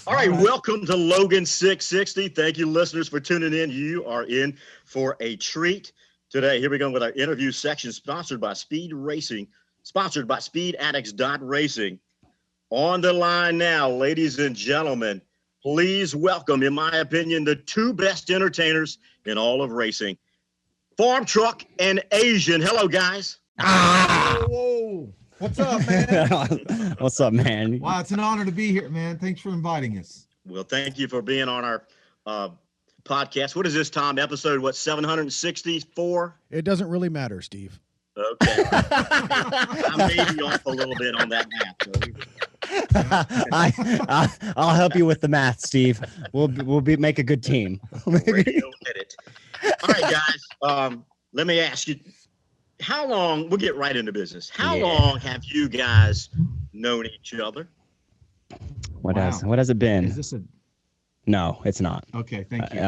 All right, welcome to Logan 660. Thank you, listeners, for tuning in. You are in for a treat today. Here we go with our interview section, sponsored by Speed Racing, sponsored by SpeedAddicts.Racing. On the line now, ladies and gentlemen, please welcome, in my opinion, the two best entertainers in all of racing, Farmtruck and AZN. Hello, guys. Whoa. What's up, man? What's up, man? Wow, it's an honor to be here, man. Thanks for inviting us. Well, thank you for being on our podcast. What is this, Tom? Episode, 764? It doesn't really matter, Steve. Okay. I may be off a little bit on that math. I'll help you with the math, Steve. We'll make a good team. Radio edit. All right, guys. Let me ask you, how long? We'll get right into business. How long have you guys known each other? What has it been? Is this a? No, it's not. Okay, thank you.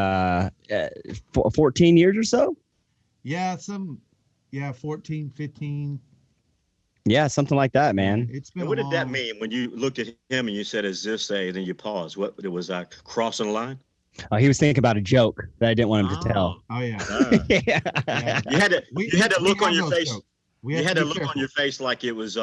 14 years or so. Yeah, 14, 15. Yeah, something like that, man. It's been. What did that mean when you looked at him and you said, "Is this a?" And then you paused. What it was? Crossing the line? He was thinking about a joke that I didn't want him to tell. Oh yeah. Yeah. You had to look on your face. You had to look careful on your face like it was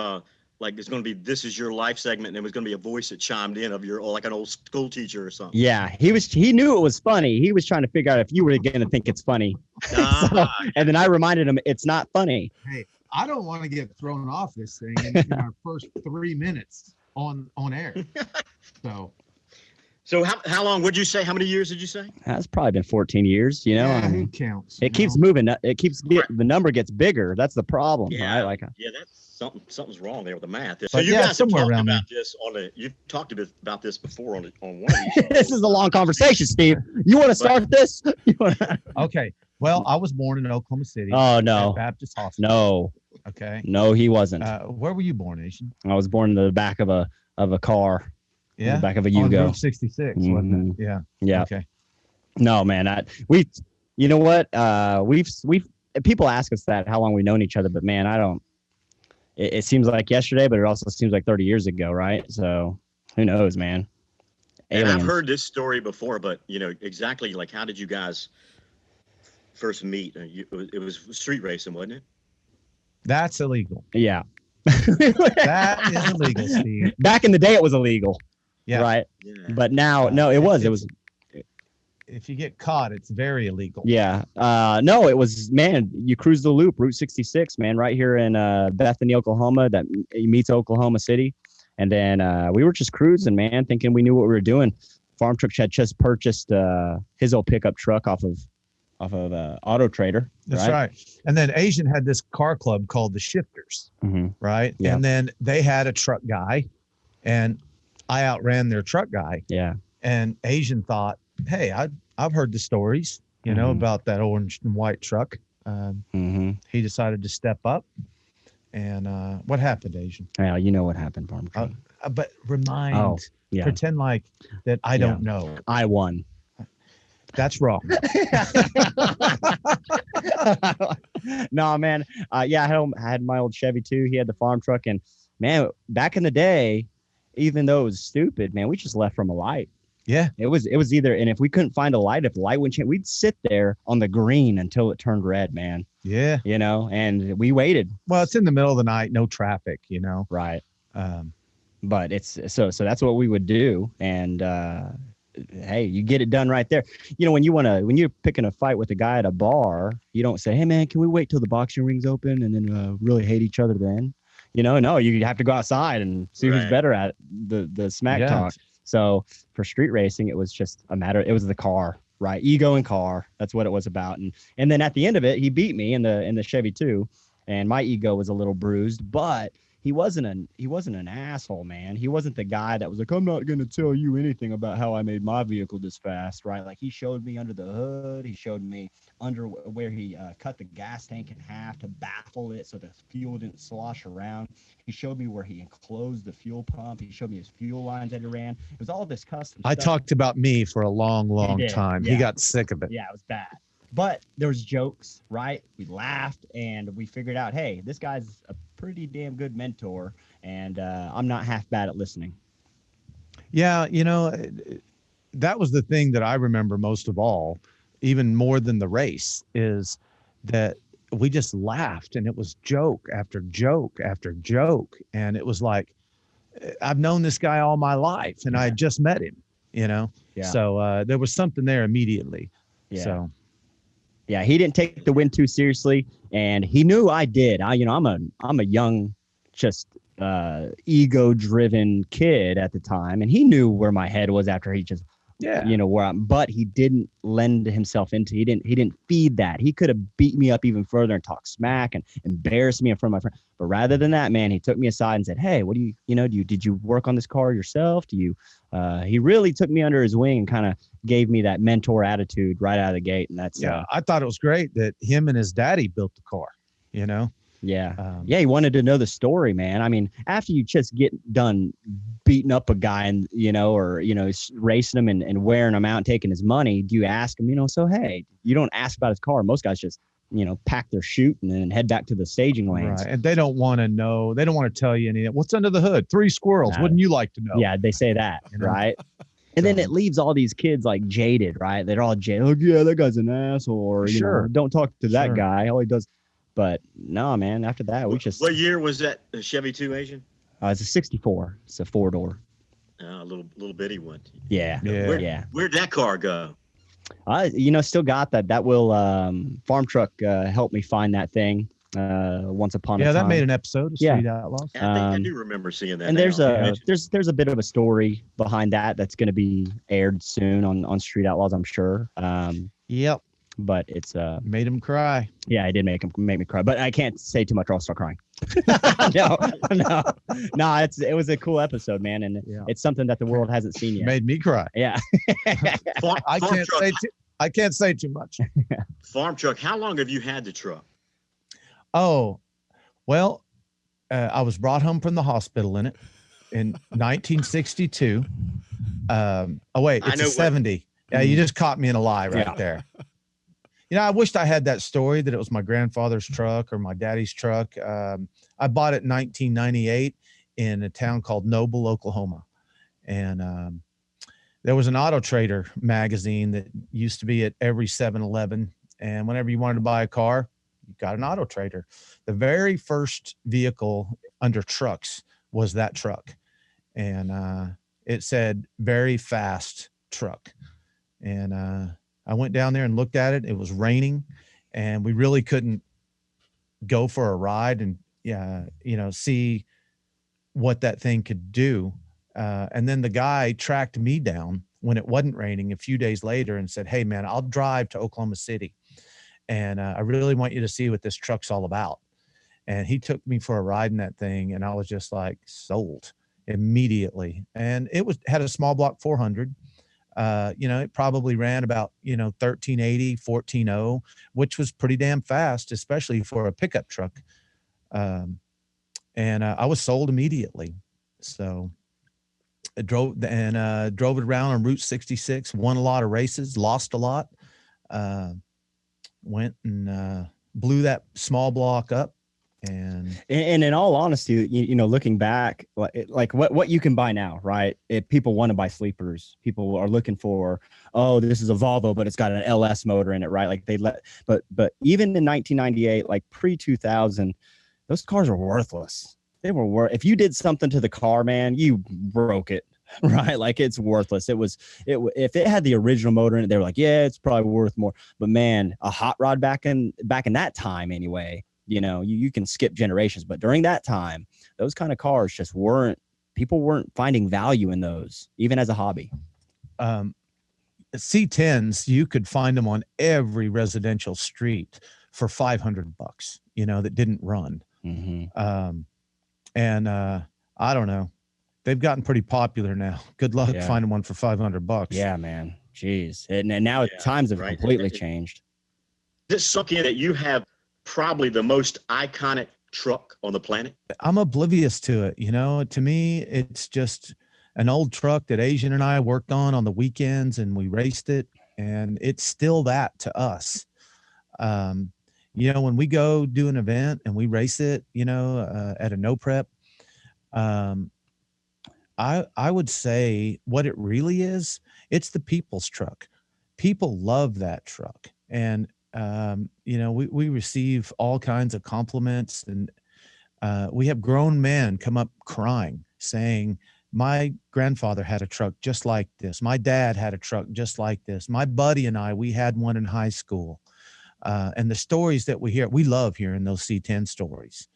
like it's going to be "This Is Your Life" segment, and it was going to be a voice that chimed in of your like an old school teacher or something. Yeah, he knew it was funny. He was trying to figure out if you were going to think it's funny. And then I reminded him it's not funny. Hey, I don't want to get thrown off this thing in our first 3 minutes on air. So how long would you say? How many years did you say? That's probably been 14 years. You know, yeah, who counts? It keeps moving. It keeps the number gets bigger. That's the problem. Yeah, right? That's something's wrong there with the math. So you guys somewhere around about this you've talked about this before on one of these. This is a long conversation, Steve. You want to start this? Okay. Well, I was born in Oklahoma City. Oh no, Baptist Hospital. No. Okay. No, he wasn't. Where were you born, Asian? I was born in the back of a car. Yeah. In the back of a Yugo. On 66, wasn't it? Yeah. Yeah. Okay. No, man. You know what? We've people ask us that how long we've known each other, but man, I don't. It seems like yesterday, but it also seems like 30 years ago, right? So who knows, man? And I've heard this story before, but exactly like how did you guys first meet? It was street racing, wasn't it? That's illegal. Yeah. That is illegal, Steve. Back in the day, it was illegal. Yeah. Right. Yeah. But now, no, it was. If you get caught, it's very illegal. Yeah. No, it was, man, you cruise the loop, Route 66, man, right here in Bethany, Oklahoma, that meets Oklahoma City. And then we were just cruising, man, thinking we knew what we were doing. Farmtruck had just purchased his old pickup truck off of Auto Trader. That's right. And then Asian had this car club called the Shifters, right? Yeah. And then they had a truck guy, and I outran their truck guy. Yeah. And Asian thought, hey, I've heard the stories, about that orange and white truck. He decided to step up. And what happened, Asian? Yeah, you know what happened, Farmtruck. But pretend like that I don't know. I won. That's wrong. No, man. I had my old Chevy too. He had the farm truck, and man, back in the day, even though it was stupid, man, we just left from a light. Yeah, it was either, and if we couldn't find a light, if the light wouldn't change, we'd sit there on the green until it turned red, man. Yeah, and we waited. Well, it's in the middle of the night, no traffic, Right. But it's so that's what we would do, and hey, you get it done right there. When you're picking a fight with a guy at a bar, you don't say, hey man, can we wait till the boxing ring's open and then really hate each other then? No, you have to go outside and see who's better at the smack talk. So for street racing, it was just it was the car, right? Ego and car. That's what it was about. And then at the end of it, he beat me in the Chevy too. And my ego was a little bruised, but he wasn't an asshole, man. He wasn't the guy that was like, I'm not going to tell you anything about how I made my vehicle this fast, right? Like he showed me under the hood. He showed me under where he cut the gas tank in half to baffle it so the fuel didn't slosh around. He showed me where he enclosed the fuel pump. He showed me his fuel lines that he ran. It was all this custom I stuff. talked about me for a long time. Yeah. He got sick of it. Yeah, it was bad. But there was jokes, right? We laughed and we figured out, hey, this guy's a pretty damn good mentor, and I'm not half bad at listening. Yeah, that was the thing that I remember most of all, even more than the race, is that we just laughed and it was joke after joke after joke. And it was like, I've known this guy all my life and I had just met him, Yeah. So there was something there immediately. Yeah. So yeah, he didn't take the win too seriously, and he knew I did. I'm a young, just ego-driven kid at the time, and he knew where my head was after he just, where I'm. But he didn't lend himself into. He didn't feed that. He could have beat me up even further and talk smack and embarrass me in front of my friend. But rather than that, man, he took me aside and said, "Hey, what do you, did you work on this car yourself? Do you?" He really took me under his wing and kind of gave me that mentor attitude right out of the gate. And that's, I thought it was great that him and his daddy built the car, Yeah. He wanted to know the story, man. I mean, after you just get done beating up a guy and, racing him and wearing him out, taking his money, do you ask him, so, hey, you don't ask about his car. Most guys just, pack their chute and then head back to the staging lanes. Right. And they don't want to know. They don't want to tell you anything. What's under the hood? 3 squirrels. Wouldn't you like to know? Yeah, they say that, right? And then it leaves all these kids like jaded, right? They're all jaded. Like, yeah, that guy's an asshole. Or, don't talk to that guy. All he does. But no, man, after that, we just. What year was that Chevy 2 Asian? It's a 64. It's a 4-door. A little bitty one. Yeah. Where'd that car go? Still got that. That will Farmtruck help me find that thing once upon a time. Yeah, that made an episode of Street Outlaws. I do remember seeing that. And there's a bit of a story behind that's going to be aired soon on Street Outlaws, I'm sure. Yep. But it's made him cry. Yeah, it did make me cry. But I can't say too much or I'll start crying. No. It was a cool episode, man, and it's something that the world hasn't seen yet. Made me cry. Yeah. I can't say too much. Farmtruck, how long have you had the truck? Oh, well, I was brought home from the hospital in it in 1962. It's a 70. Yeah, you just caught me in a lie right there. I wished I had that story that it was my grandfather's truck or my daddy's truck. I bought it in 1998 in a town called Noble, Oklahoma. And there was an Auto Trader magazine that used to be at every 7-Eleven. And whenever you wanted to buy a car, you got an Auto Trader. The very first vehicle under trucks was that truck. And it said very fast truck. And I went down there and looked at it. It was raining and we really couldn't go for a ride and, see what that thing could do. And then the guy tracked me down when it wasn't raining a few days later and said, "Hey man, I'll drive to Oklahoma City. And I really want you to see what this truck's all about." And he took me for a ride in that thing. And I was just like sold immediately. And it had a small block 400. It probably ran about, 1380, 14.0, which was pretty damn fast, especially for a pickup truck. And I was sold immediately. So I drove it around on Route 66, won a lot of races, lost a lot, went and blew that small block up. And in all honesty, looking back, like what you can buy now, right? If people want to buy sleepers, people are looking for, oh, this is a Volvo, but it's got an LS motor in it, right? Like but even in 1998, like pre-2000, those cars are worthless. They were if you did something to the car, man, you broke it, right? Like it's worthless. If it had the original motor in it, they were like, yeah, it's probably worth more. But man, a hot rod back in that time anyway. You can skip generations, but during that time, those kind of cars just people weren't finding value in those, even as a hobby. C10s, you could find them on every residential street for $500, that didn't run. Mm-hmm. And I don't know. They've gotten pretty popular now. Good luck finding one for $500. Yeah, man. Jeez. And now times have completely changed. This sunk in that you have probably the most iconic truck on the planet? I'm oblivious to it. To me, it's just an old truck that Asian and I worked on the weekends and we raced it. And it's still that to us. When we go do an event and we race it, at a no prep, I would say what it really is, it's the people's truck. People love that truck. And, we receive all kinds of compliments, and we have grown men come up crying saying, my grandfather had a truck just like this. My dad had a truck just like this. My buddy and we had one in high school. And the stories that we hear, we love hearing those C10 stories.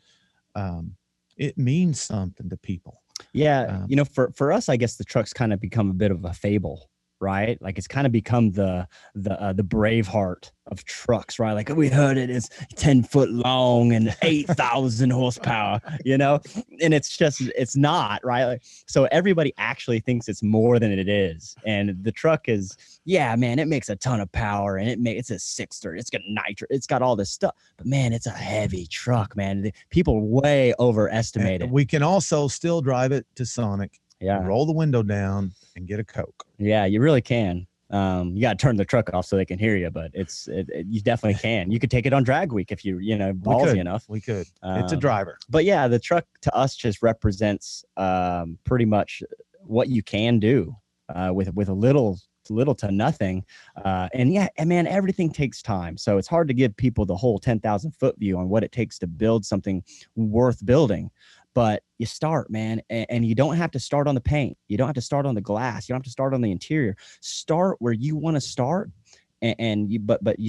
It means something to people. Yeah. For us, I guess the truck's kind of become a bit of a fable, right? Like it's kind of become the Braveheart of trucks, right? Like we heard it's 10 foot long and 8,000 horsepower, and it's not, right? Like, so everybody actually thinks it's more than it is. And the truck is, yeah, man, it makes a ton of power, and it's a 6-30, it's got nitro, it's got all this stuff, but man, it's a heavy truck, man. People way overestimate it. We can also still drive it to Sonic. Yeah. Roll the window down and get a Coke. Yeah, you really can. You got to turn the truck off so they can hear you, but you definitely can. You could take it on drag week if you ballsy enough. We could. It's a driver. But yeah, the truck to us just represents pretty much what you can do with a little to nothing. And man, everything takes time. So it's hard to give people the whole 10,000 foot view on what it takes to build something worth building. But you start, man, and you don't have to start on the paint. You don't have to start on the glass. You don't have to start on the interior. Start where you want to start, and you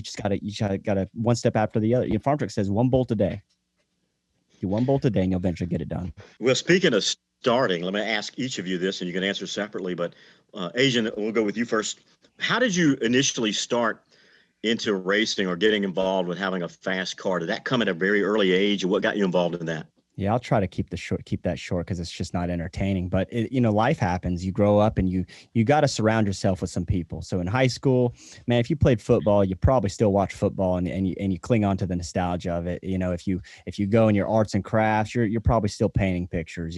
just gotta one step after the other. Farmtruck says 1 bolt a day. Do 1 bolt a day, and you'll eventually get it done. Well, speaking of starting, let me ask each of you this, and you can answer separately. But AZN, we'll go with you first. How did you initially start into racing or getting involved with having a fast car? Did that come at a very early age, or what got you involved in that? Yeah, I'll try to keep that short because it's just not entertaining. But life happens. You grow up and you got to surround yourself with some people. So in high school, man, if you played football, you probably still watch football and you cling on to the nostalgia of it. If you go in your arts and crafts, you're probably still painting pictures.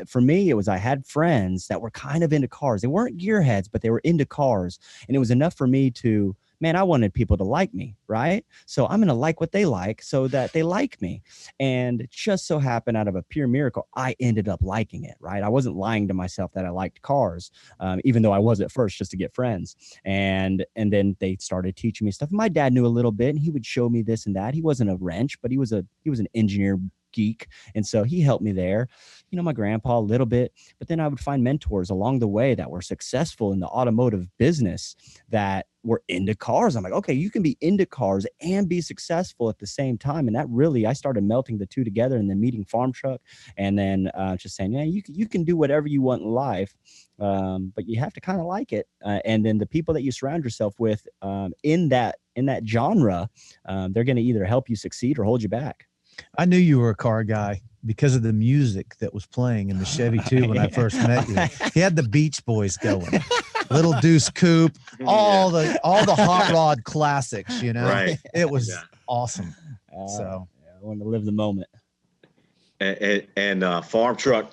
For me, it was I had friends that were kind of into cars. They weren't gearheads, but they were into cars, and it was enough for me to. Man, I wanted people to like me, right? So I'm going to like what they like so that they like me. And it just so happened out of a pure miracle, I ended up liking it, right? I wasn't lying to myself that I liked cars, even though I was at first just to get friends. And then they started teaching me stuff. My dad knew a little bit, and he would show me this and that. He wasn't a wrench, but he was an engineer geek. And so he helped me there, my grandpa a little bit, but then I would find mentors along the way that were successful in the automotive business that were into cars. I'm like, okay, you can be into cars and be successful at the same time. And that really, I started melting the two together, and then meeting Farmtruck, and then just saying, yeah, you can do whatever you want in life. But you have to kind of like it. And then the people that you surround yourself with in that genre, they're going to either help you succeed or hold you back. I knew you were a car guy because of the music that was playing in the Chevy 2 when I first met you. He had the Beach Boys going, Little Deuce Coupe, all the hot rod classics. Right. It was awesome. I wanted to live the moment. And Farmtruck,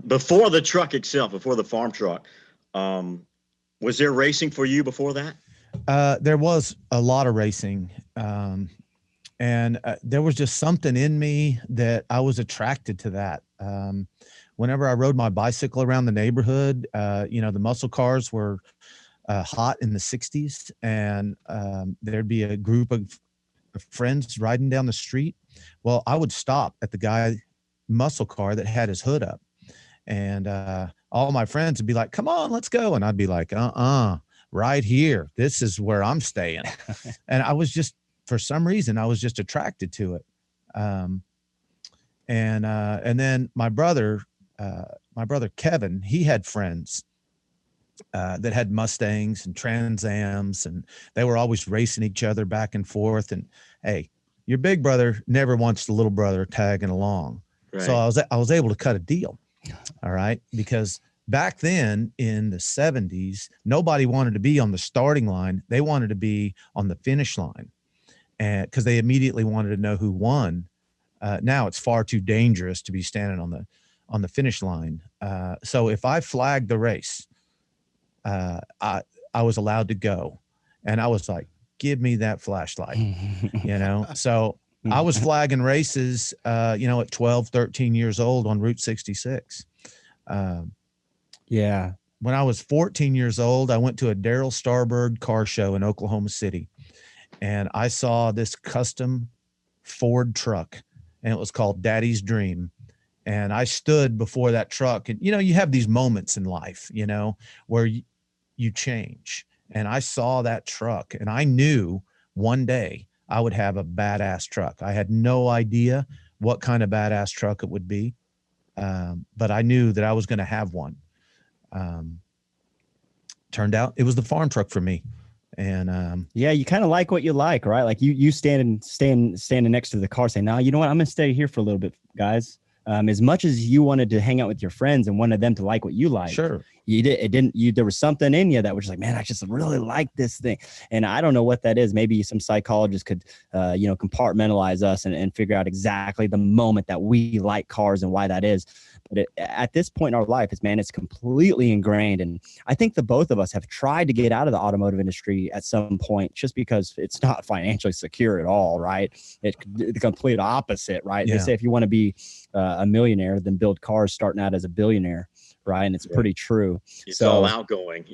before the truck itself, before the Farmtruck, was there racing for you before that? There was a lot of racing. And there was just something in me that I was attracted to that. Whenever I rode my bicycle around the neighborhood, the muscle cars were hot in the 60s, and there'd be a group of friends riding down the street. Well, I would stop at the guy muscle car that had his hood up, and all my friends would be like, come on, let's go. And I'd be like, right here. This is where I'm staying. And I was just, for some reason, I was just attracted to it. And then my brother Kevin, he had friends that had Mustangs and Trans Ams, and they were always racing each other back and forth. And hey, your big brother never wants the little brother tagging along. Right. So I was able to cut a deal. All right. Because back then in the 70s, nobody wanted to be on the starting line. They wanted to be on the finish line. And because they immediately wanted to know who won. Now it's far too dangerous to be standing on the finish line. So if I flagged the race, I was allowed to go, and I was like, give me that flashlight, So I was flagging races, at 12, 13 years old on Route 66. Yeah. When I was 14 years old, I went to a Darrell Starbird car show in Oklahoma City, and I saw this custom Ford truck, and it was called Daddy's Dream. And I stood before that truck, and you have these moments in life, where you change. And I saw that truck, and I knew one day I would have a badass truck. I had no idea what kind of badass truck it would be, but I knew that I was going to have one. Turned out it was the farm truck for me. And yeah, you kind of like what you like, right? Like you standing next to the car saying, "No, you know what? I'm gonna stay here for a little bit, guys." As much as you wanted to hang out with your friends and wanted them to like what you like, sure, there was something in you that was like, man, I just really like this thing. And I don't know what that is. Maybe some psychologist could, compartmentalize us and figure out exactly the moment that we like cars and why that is. But at this point in our life, it's completely ingrained. And I think the both of us have tried to get out of the automotive industry at some point, just because it's not financially secure at all, right? It's the complete opposite, right? Yeah. They say if you want to be a millionaire, then build cars starting out as a billionaire, right? And it's pretty true. It's all outgoing.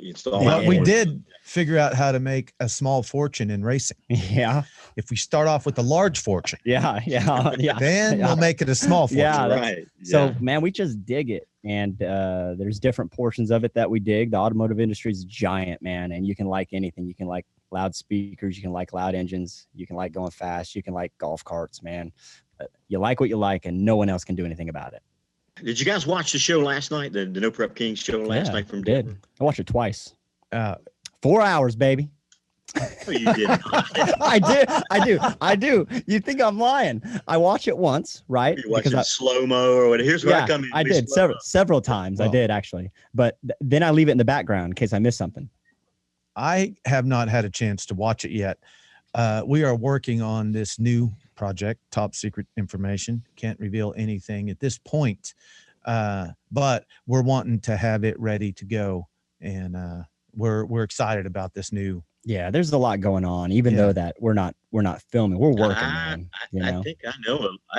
We did figure out how to make a small fortune in racing. Yeah. If we start off with a large fortune, then we'll make it a small fortune. Yeah, right. So, man, we just dig it. And there's different portions of it that we dig. The automotive industry is giant, man. And you can like anything. You can like loud speakers. You can like loud engines. You can like going fast. You can like golf carts, man. You like what you like, and no one else can do anything about it. Did you guys watch the show last night? The No Prep Kings show last night from Denver? I watched it twice. 4 hours, baby. Oh, you did not. I do. You think I'm lying? I watch it once, right? You watch it slow-mo or whatever. Here's where I come in. I did several times. I did actually, but then I leave it in the background in case I miss something. I have not had a chance to watch it yet. We are working on this new project, top secret information. Can't reveal anything at this point, but we're wanting to have it ready to go, and we're excited about this new. Yeah, there's a lot going on, even though that we're not filming. We're working, man. I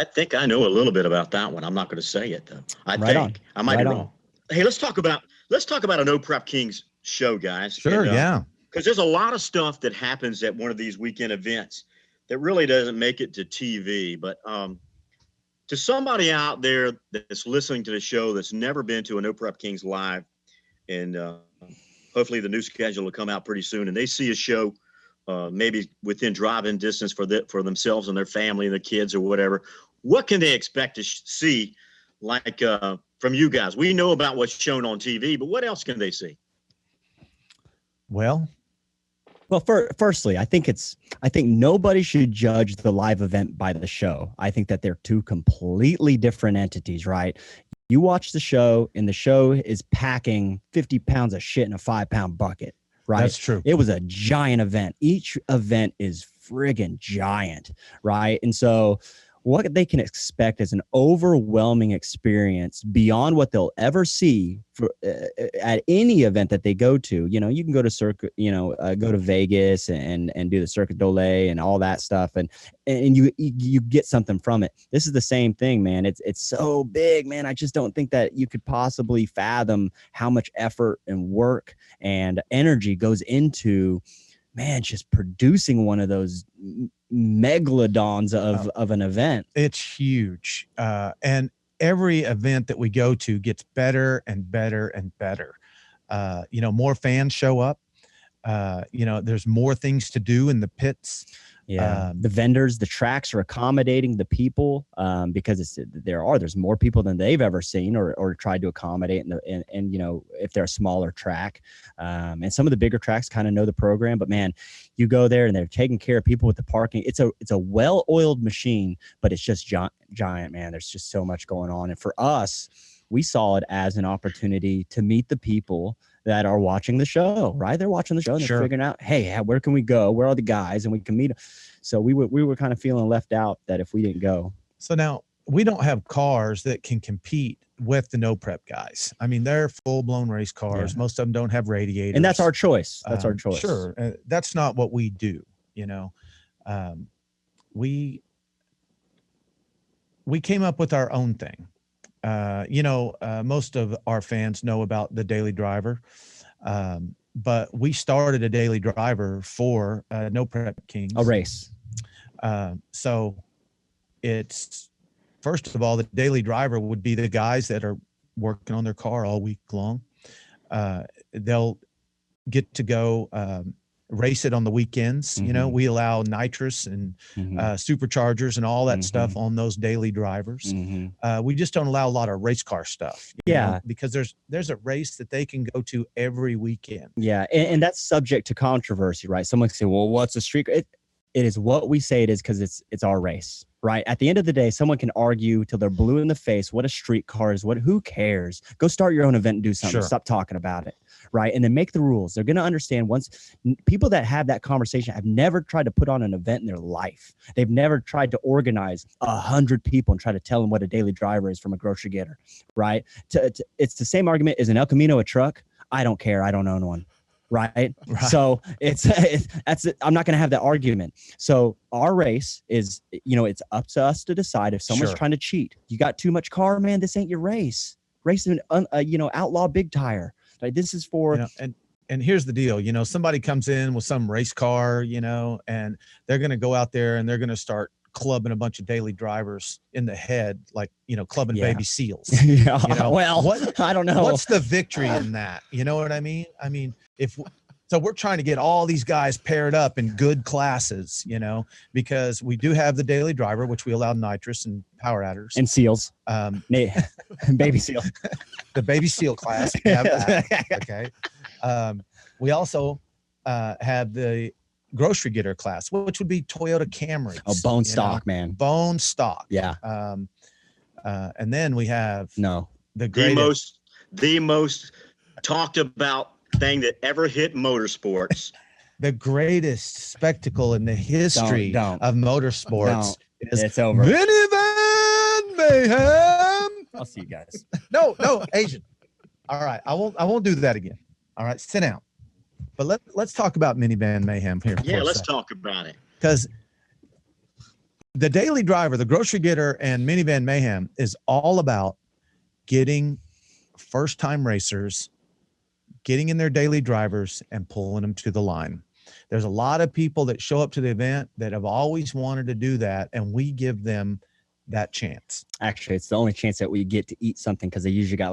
think I know a little bit about that one. I'm not going to say it though. I might be wrong. Hey, let's talk about a No Prep Kings show, guys. Sure, and, because there's a lot of stuff that happens at one of these weekend events that really doesn't make it to TV. But to somebody out there that's listening to the show that's never been to a No Prep Kings live, and hopefully the new schedule will come out pretty soon, and they see a show maybe within driving distance for themselves and their family and their kids or whatever, what can they expect to see like from you guys? We know about what's shown on TV, but what else can they see? Well, firstly, I think nobody should judge the live event by the show. I think that they're two completely different entities, right? You watch the show, and the show is packing 50 pounds of shit in a 5-pound bucket, right? That's true. It was a giant event. Each event is friggin' giant, right? And so what they can expect is an overwhelming experience beyond what they'll ever see at any event that they go to. You can go to go to Vegas and do the Cirque du Soleil and all that stuff, and you get something from it. This is the same thing, man. It's so big, man. I just don't think that you could possibly fathom how much effort and work and energy goes into, man, just producing one of those megalodons of an event. It's huge. And every event that we go to gets better and better and better. More fans show up. There's more things to do in the pits. Yeah, the vendors, the tracks are accommodating the people because there's more people than they've ever seen or tried to accommodate. And if they're a smaller track, and some of the bigger tracks kind of know the program, but man, you go there and they're taking care of people with the parking. It's a well-oiled machine, but it's just giant, man. There's just so much going on. And for us, we saw it as an opportunity to meet the people that are watching the show, right? They're watching the show and they're figuring out, hey, where can we go? Where are the guys? And we can meet them. So we were kind of feeling left out that if we didn't go. So now we don't have cars that can compete with the No Prep guys. I mean, they're full-blown race cars. Yeah. Most of them don't have radiators. And that's our choice. That's our choice. Sure. That's not what we do. We came up with our own thing. Most of our fans know about the Daily Driver, but we started a Daily Driver for No Prep Kings. A race. So it's, first of all, the Daily Driver would be the guys that are working on their car all week long. They'll get to go race it on the weekends. Mm-hmm. We allow nitrous and superchargers and all that stuff on those Daily Drivers. We just don't allow a lot of race car stuff. You know, because there's a race that they can go to every weekend. Yeah, and that's subject to controversy, right? Someone can say, well, what's a street? It is what we say it is, because it's our race, right? At the end of the day, someone can argue till they're blue in the face what a street car is, who cares? Go start your own event and do something. Sure. Stop talking about it, right? And then make the rules. They're going to understand. Once people that have that conversation have never tried to put on an event in their life. They've never tried to organize 100 people and try to tell them what a Daily Driver is from a grocery getter, right? It's the same argument. Is an El Camino a truck? I don't care. I don't own one. Right. So I'm not going to have that argument. So our race is, it's up to us to decide if someone's trying to cheat. You got too much car, man. This ain't your race. Race is outlaw big tire. Like, this is for, and here's the deal. Somebody comes in with some race car, and they're going to go out there and they're going to start clubbing a bunch of Daily Drivers in the head, like, clubbing baby seals. Well, I don't know. What's the victory in that? You know what I mean? I mean, so we're trying to get all these guys paired up in good classes, because we do have the Daily Driver, which we allow nitrous and power adders and seals, baby seal, the baby seal class. We have that. Okay. We also have the grocery getter class, which would be Toyota Camrys. Oh, bone stock, man. Bone stock. Yeah. And then we have the most talked about thing that ever hit motorsports. The greatest spectacle in the history of motorsports. It's over. Minivan Mayhem. I'll see you guys. No, Asian. All right, I won't do that again. All right, sit down. But let's talk about Minivan Mayhem here. Yeah, let's talk about it. Because the Daily Driver, the grocery getter, and Minivan Mayhem is all about getting first-time racers, getting in their Daily Drivers and pulling them to the line. There's a lot of people that show up to the event that have always wanted to do that, and we give them that chance. Actually, it's the only chance that we get to eat something, because they usually got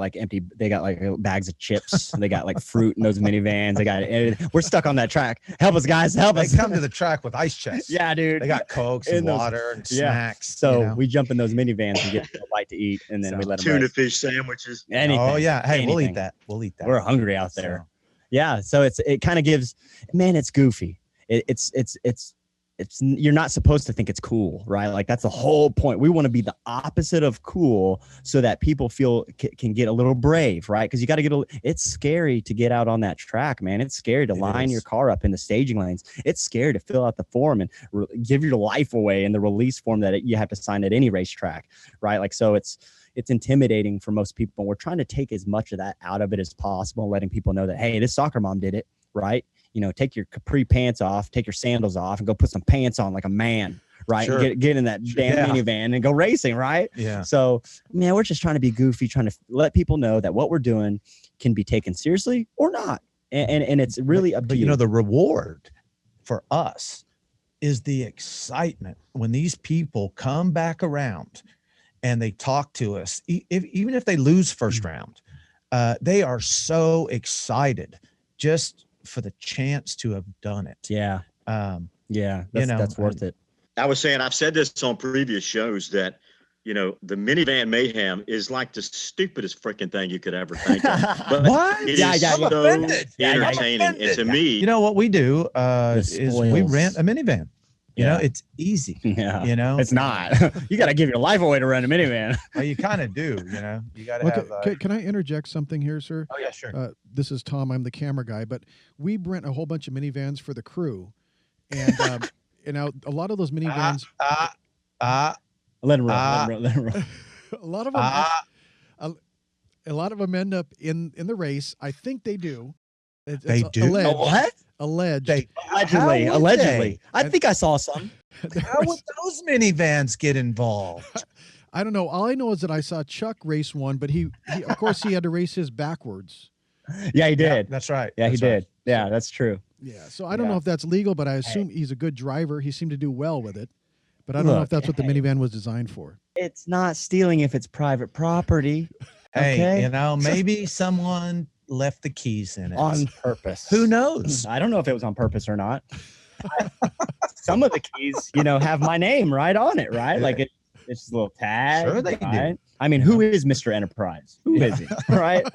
they got like bags of chips. They got like fruit in those minivans. We're stuck on that track. Help us, guys. Help us. They come to the track with ice chests. Yeah, dude. They got Cokes and water and snacks. So we jump in those minivans and get a bite to eat, and then we let them tuna fish sandwiches. Anything. Oh yeah. Hey, anything. We'll eat that. We're hungry out there. Yeah. So it kind of gives, man, it's goofy. It's you're not supposed to think it's cool, right? Like, that's the whole point. We want to be the opposite of cool, so that people can get a little brave, right? Because you got to it's scary to get out on that track, man. It's scary to line your car up in the staging lanes. It's scary to fill out the form and give your life away in the release form that you have to sign at any racetrack, right? Like, so it's intimidating for most people. We're trying to take as much of that out of it as possible, letting people know that, hey, this soccer mom did it, right? Take your capri pants off, take your sandals off, and go put some pants on like a man, right? Sure. And get in that damn minivan and go racing, right? Yeah. So, man, we're just trying to be goofy, trying to let people know that what we're doing can be taken seriously or not. And it's really up to you. The reward for us is the excitement when these people come back around and they talk to us, even if they lose first round, they are so excited just for the chance to have done it. Yeah. That's worth it. I was saying, I've said this on previous shows that, the Minivan Mayhem is like the stupidest freaking thing you could ever think of. But what? It is so entertaining. And to me, what we do is we rent a minivan. It's easy. Yeah. It's not. You got to give your life away to rent a minivan. Well, you kind of do. You got to have. Can I interject something here, sir? Oh yeah, sure. This is Tom. I'm the camera guy, but we rent a whole bunch of minivans for the crew, and now a lot of those minivans. Let him run. A lot of them end up in the race. I think they do. They do. Alleged. What? Alleged. Allegedly. I think I saw some. How would those minivans get involved? I don't know. All I know is that I saw Chuck race one, but he of course he had to race his backwards. Yeah, he did. That's right. Yeah, That's he right. did. Yeah, that's true. Yeah. So I don't know if that's legal, but I assume he's a good driver. He seemed to do well with it. But I don't know if that's what the minivan was designed for. It's not stealing if it's private property. Hey, Okay. you know, maybe someone left the keys in it On purpose. Who knows? I don't know if it was on purpose or not. Some of the keys, have my name right on it, right? Like it's just a little tag. Sure they right? do. I mean, who is Mr. Enterprise? Who is he? Right?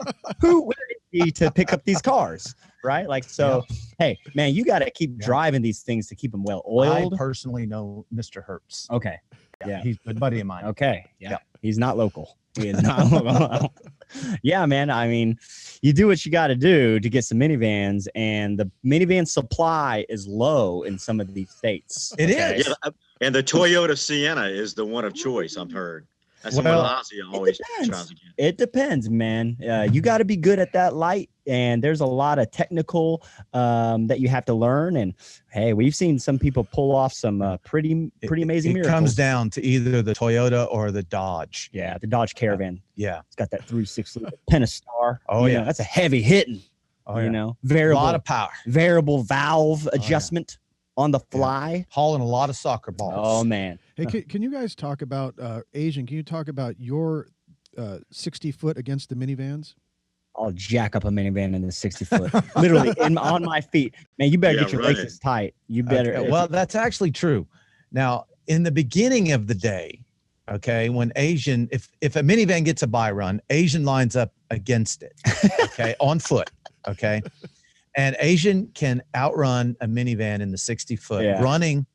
Where is he to pick up these cars? Right? Like, so, hey, man, you got to keep driving these things to keep them well oiled. I personally know Mr. Hertz. Okay. Yeah. He's a good buddy of mine. Okay. Yeah. He's not local. He is not local. Yeah, man. I mean, you do what you got to do to get some minivans, and the minivan supply is low in some of these states. It is. Yeah, and the Toyota Sienna is the one of choice, I've heard. That's what Ozzy always tries to get. It depends, man. You got to be good at that light, and there's a lot of technical that you have to learn. And hey, we've seen some people pull off some pretty amazing miracles. It comes down to either the Toyota or the Dodge. Yeah, the Dodge Caravan. Yeah, it's got that 3.6 liter Pentastar. Oh yeah, that's a heavy hitting. Oh yeah, variable, a lot of power, variable valve adjustment on the fly, hauling a lot of soccer balls. Oh man. Hey, can you guys talk about Asian? Can you talk about your 60 foot against the minivans? I'll jack up a minivan in the 60 foot, literally on my feet. Man, you better get your laces tight. You better. Okay. Well, that's actually true. Now, in the beginning of the day, okay, when Asian, if a minivan gets a buy run, Asian lines up against it, okay, on foot, okay, and Asian can outrun a minivan in the 60 foot running.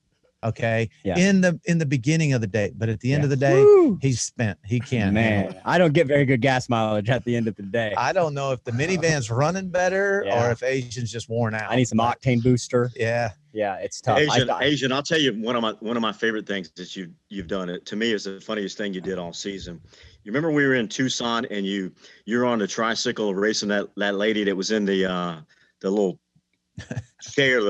Okay. Yeah. In the beginning of the day, but at the end of the day, he's spent. He can't. Man, I don't get very good gas mileage at the end of the day. I don't know if the minivan's running better or if Asian's just worn out. I need some octane booster. Yeah. Yeah, it's tough. Asian, I'll tell you one of my favorite things that you've done. It to me is the funniest thing you did all season. You remember we were in Tucson and you're on the tricycle racing that lady that was in the little chair,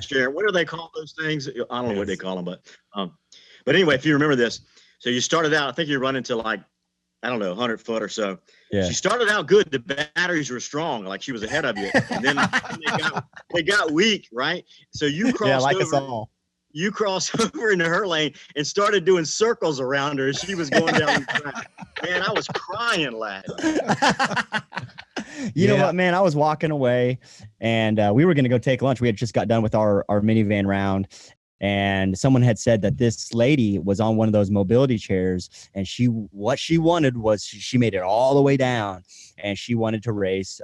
chair. What do they call those things? I don't know what they call them, but anyway, if you remember this, so you started out, I think you're running to like, I don't know, 100 foot or so. Yeah. She started out good. The batteries were strong, like she was ahead of you, and then they got weak, right? So you crossed over. Us all. You crossed over into her lane and started doing circles around her as she was going down the track. Man, I was crying laughing. You know what, man? I was walking away, and we were going to go take lunch. We had just got done with our minivan round, and someone had said that this lady was on one of those mobility chairs, and what she wanted was she made it all the way down, and she wanted to race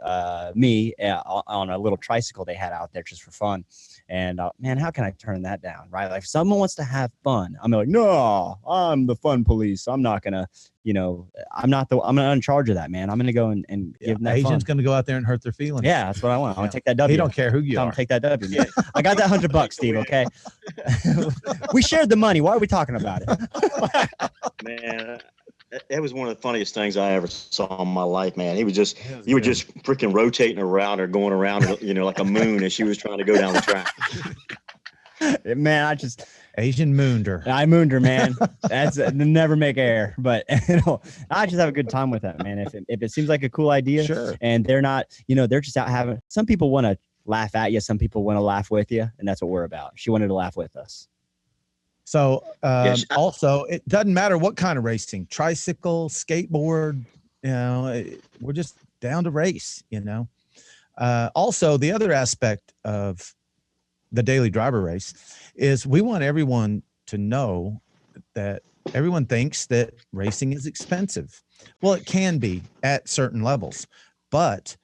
me on a little tricycle they had out there just for fun. And man, how can I turn that down, right? Like if someone wants to have fun, I'm like, no, I'm the fun police. I'm not gonna, I'm not in charge of that, man. I'm gonna go and give them that Asian's fun. gonna go out there and hurt their feelings. Yeah, that's what I want. I want to take that W. He don't care who you are. Take that W. Man. I got that $100, Steve. Okay. We shared the money. Why are we talking about it? Man, it was one of the funniest things I ever saw in my life, man. You were just freaking rotating around or going around, like a moon as she was trying to go down the track. Man, Asian mooned her. I mooned her, man. That's never make air, but I just have a good time with that, man. If it seems like a cool idea, sure. And they're not, they're just out having. Some people want to laugh at you, some people want to laugh with you, and that's what we're about. She wanted to laugh with us. So also, it doesn't matter what kind of racing, tricycle, skateboard, we're just down to race, Also, the other aspect of the daily driver race is we want everyone to know that everyone thinks that racing is expensive. Well, it can be at certain levels, but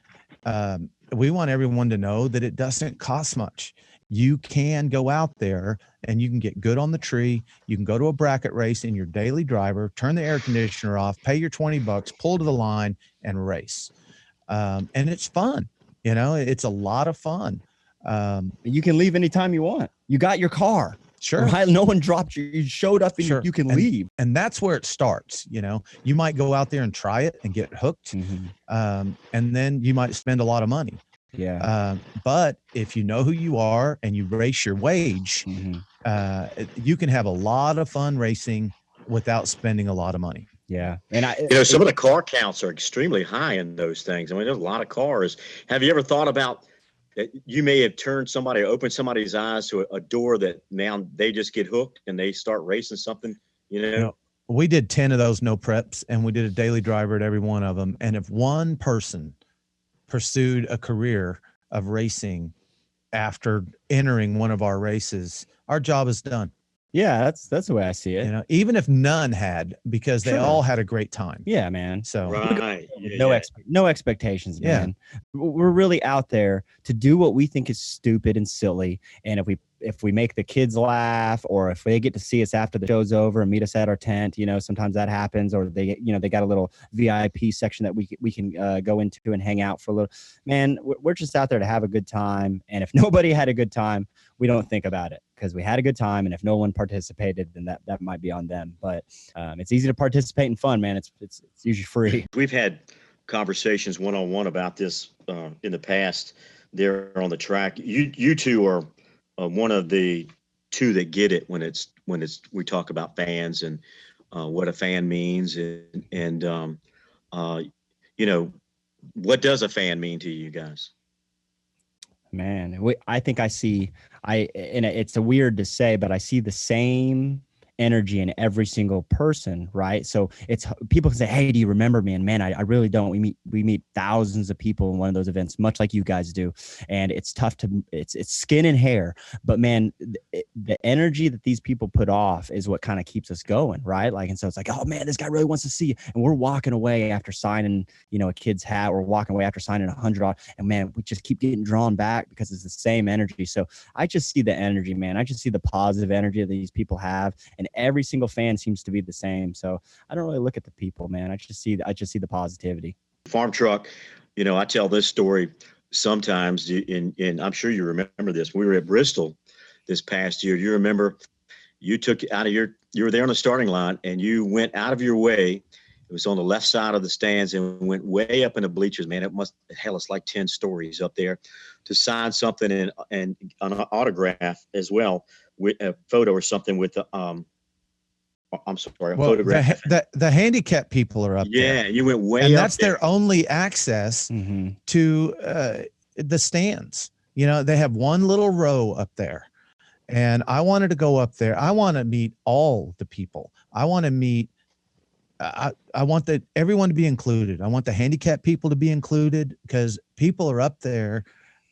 we want everyone to know that it doesn't cost much. You can go out there and you can get good on the tree. You can go to a bracket race in your daily driver, turn the air conditioner off, pay your $20, pull to the line and race. And it's fun. It's a lot of fun. You can leave anytime you want. You got your car. Sure. Right? No one dropped you. You showed up and you can leave. And that's where it starts. You might go out there and try it and get hooked. Mm-hmm. And then you might spend a lot of money. Yeah. But if you know who you are and you race your wage, mm-hmm. You can have a lot of fun racing without spending a lot of money. Yeah. And some of the car counts are extremely high in those things. I mean, there's a lot of cars. Have you ever thought about that you may have opened somebody's eyes to a door that now they just get hooked and they start racing something, We did 10 of those no preps, and we did a daily driver at every one of them. And if one person pursued a career of racing after entering one of our races, our job is done. Yeah, that's the way I see it. Even if none had, because they all had a great time. Yeah, man. So right. No expectations, man. We're really out there to do what we think is stupid and silly. And if we make the kids laugh, or if they get to see us after the show's over and meet us at our tent, sometimes that happens, or they got a little VIP section that we can go into and hang out for a little. Man, we're just out there to have a good time. And if nobody had a good time, we don't think about it, because we had a good time. And if no one participated, then that might be on them. But it's easy to participate in fun, man. It's usually free. We've had conversations one-on-one about this in the past there on the track. You two are one of the two that get it when we talk about fans and what a fan means, and what does a fan mean to you guys? Man, I think and it's weird to say, but I see the same energy in every single person, right? So it's people can say, hey, do you remember me? And man, I really don't. We meet thousands of people in one of those events, much like you guys do, and it's tough it's skin and hair, but man, the energy that these people put off is what kind of keeps us going, right? And so it's like, oh man, this guy really wants to see you, and we're walking away after signing a kid's hat, or walking away after signing $100, and man, we just keep getting drawn back because it's the same energy. So I just see the energy, man. I just see the positive energy that these people have, and every single fan seems to be the same. So I don't really look at the people, man. I just see the positivity. Farm Truck, I tell this story sometimes, and I'm sure you remember this. We were at Bristol this past year. You remember you were there on the starting line, and you went out of your way. It was on the left side of the stands, and went way up in the bleachers, man. It's like 10 stories up there to sign something and an autograph as well, with a photo or something with the I'm sorry, a photograph. The handicap people are up there. Yeah, you went way up, and that's their only access to the stands. They have one little row up there, and I wanted to go up there. I want to meet all the people. I want to meet. I want everyone to be included. I want the handicap people to be included, because people are up there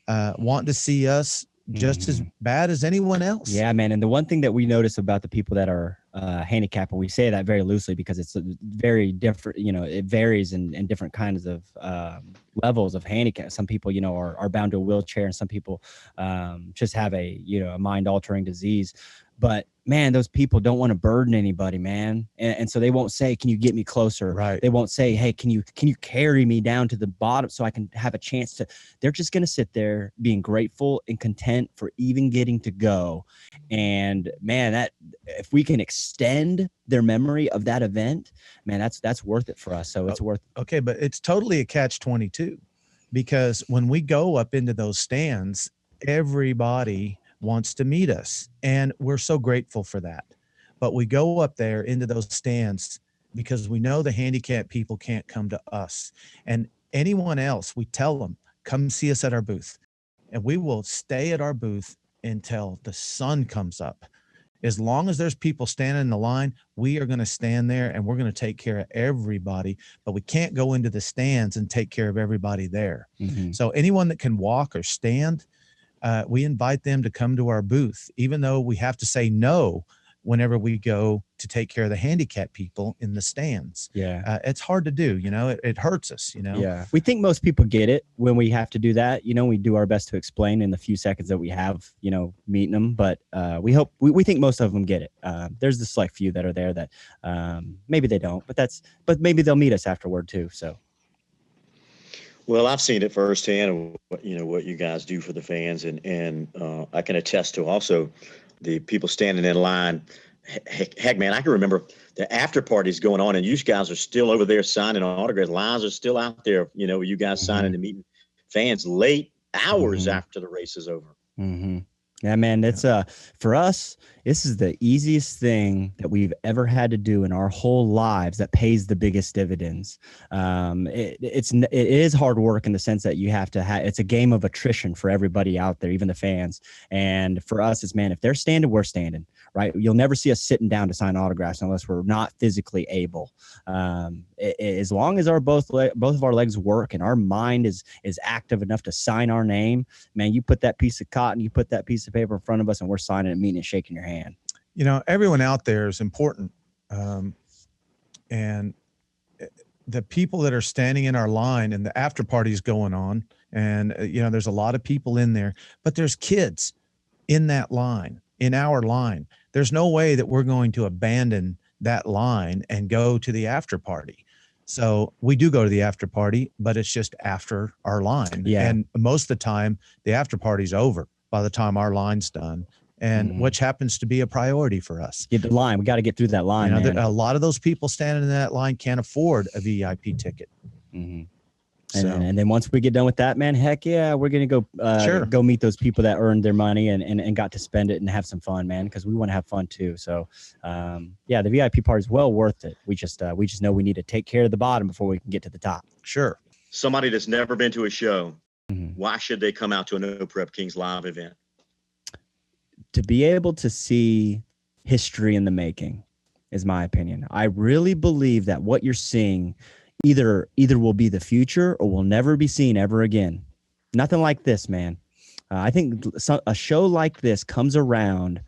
wanting to see us just as bad as anyone else. Yeah, man. And the one thing that we notice about the people that are handicapped, and we say that very loosely because it's very different, it varies in different kinds of levels of handicap. Some people, are bound to a wheelchair, and some people just have a mind altering disease. But man, those people don't want to burden anybody, man. And so they won't say, can you get me closer? Right. They won't say, hey, can you carry me down to the bottom so I can have a chance to. They're just going to sit there being grateful and content for even getting to go. And man, that if we can extend their memory of that event, man, that's worth it for us. So it's worth it. Okay, but it's totally a catch-22, because when we go up into those stands, everybody wants to meet us, and we're so grateful for that. But we go up there into those stands because we know the handicapped people can't come to us, and anyone else, we tell them, come see us at our booth, and we will stay at our booth until the sun comes up. As long as there's people standing in the line, we are going to stand there, and we're going to take care of everybody, but we can't go into the stands and take care of everybody there. So anyone that can walk or stand, we invite them to come to our booth, even though we have to say no whenever we go to take care of the handicapped people in the stands. Yeah. It's hard to do, it hurts us, Yeah. We think most people get it when we have to do that. We do our best to explain in the few seconds that we have, meeting them, but we think most of them get it. There's the select few that are there that maybe they don't, but maybe they'll meet us afterward too. So. Well, I've seen it firsthand, what you guys do for the fans, and I can attest to also the people standing in line. Heck, man, I can remember the after parties going on, and you guys are still over there signing autographs. Lines are still out there, you guys signing and meeting fans late hours after the race is over. Yeah, man, it's for us, this is the easiest thing that we've ever had to do in our whole lives that pays the biggest dividends. It is hard work in the sense that you have to have, it's a game of attrition for everybody out there, even the fans. And for us, it's, man, if they're standing, we're standing, right? You'll never see us sitting down to sign autographs unless we're not physically able. As long as our both of our legs work and our mind is active enough to sign our name, man, you put that piece of cotton, you put that piece of paper in front of us, and we're signing it, meeting and shaking your hand. You know, everyone out there is important. And the people that are standing in our line, and the after party's going on, and you know, there's a lot of people in there, but there's kids in that line, in our line. There's no way that we're going to abandon that line and go to the after party. So we do go to the after party, but it's just after our line. Yeah. And most of the time, the after party's over by the time our line's done, and which happens to be a priority for us. Get the line. We got to get through that line. You know, man. a lot of those people standing in that line can't afford a VIP ticket. And then once we get done with that, man, heck yeah, we're gonna go go meet those people that earned their money and got to spend it and have some fun, man, because we want to have fun too. So yeah, the VIP part is well worth it. We just know we need to take care of the bottom before we can get to the top. Sure. Somebody that's never been to a show, why should they come out to a No Prep Kings live event? To be able to see history in the making is my opinion. I really believe that what you're seeing either will be the future or will never be seen ever again. Nothing like this, man. I think a show like this comes around,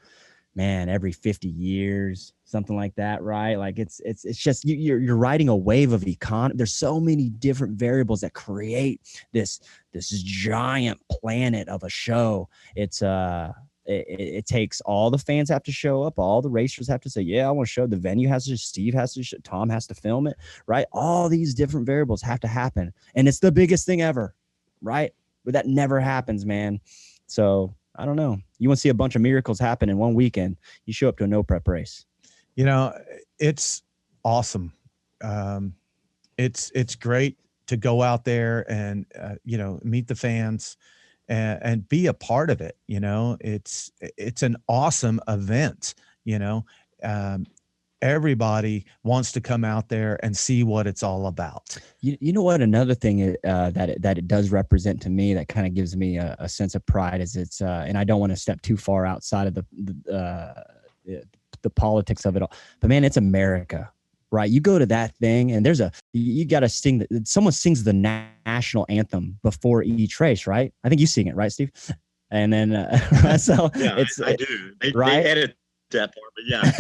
man, every 50 years, something like that, right? Like it's just you're riding a wave of economy. There's so many different variables that create this giant planet of a show. It takes all the fans have to show up. All the racers have to say, yeah, I want to show. The venue has to, Steve has to, Tom has to film it, right? All these different variables have to happen. And it's the biggest thing ever, right? But that never happens, man. So I don't know. You want to see a bunch of miracles happen in one weekend, you show up to a no prep race. You know, it's awesome. It's great to go out there and, you know, meet the fans and be a part of it. You know, it's an awesome event. You know, everybody wants to come out there and see what it's all about. You know what? Another thing that it does represent to me that kind of gives me a sense of pride is it's and I don't want to step too far outside of the politics of it all, but man, it's America. Right. You go to that thing and you got to sing. Someone sings the national anthem before each race. Right. I think you sing it. Right, Steve? And then so yeah, I do. They edit that part, but yeah.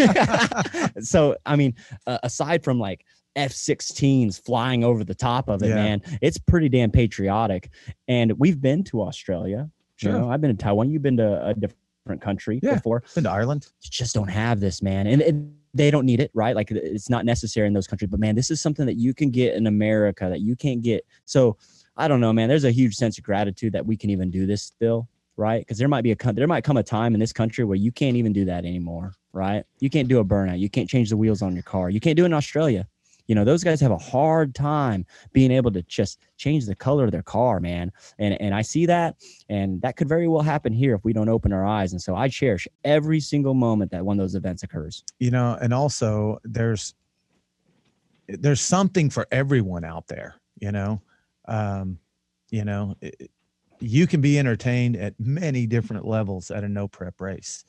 So, I mean, aside from like F-16s flying over the top of it, man, it's pretty damn patriotic. And we've been to Australia. Sure. You know, I've been to Taiwan. You've been to a different country before. Been to Ireland. You just don't have this, man. And they don't need it, right? Like it's not necessary in those countries, but man, this is something that you can get in America that you can't get. So I don't know, man, there's a huge sense of gratitude that we can even do this still, right? Because there might come a time in this country where you can't even do that anymore, right? You can't do a burnout. You can't change the wheels on your car. You can't do it in Australia. You know, those guys have a hard time being able to just change the color of their car, man. And I see that, and that could very well happen here if we don't open our eyes. And so I cherish every single moment that one of those events occurs. You know, and also there's something for everyone out there, you know. You can be entertained at many different levels at a no prep race,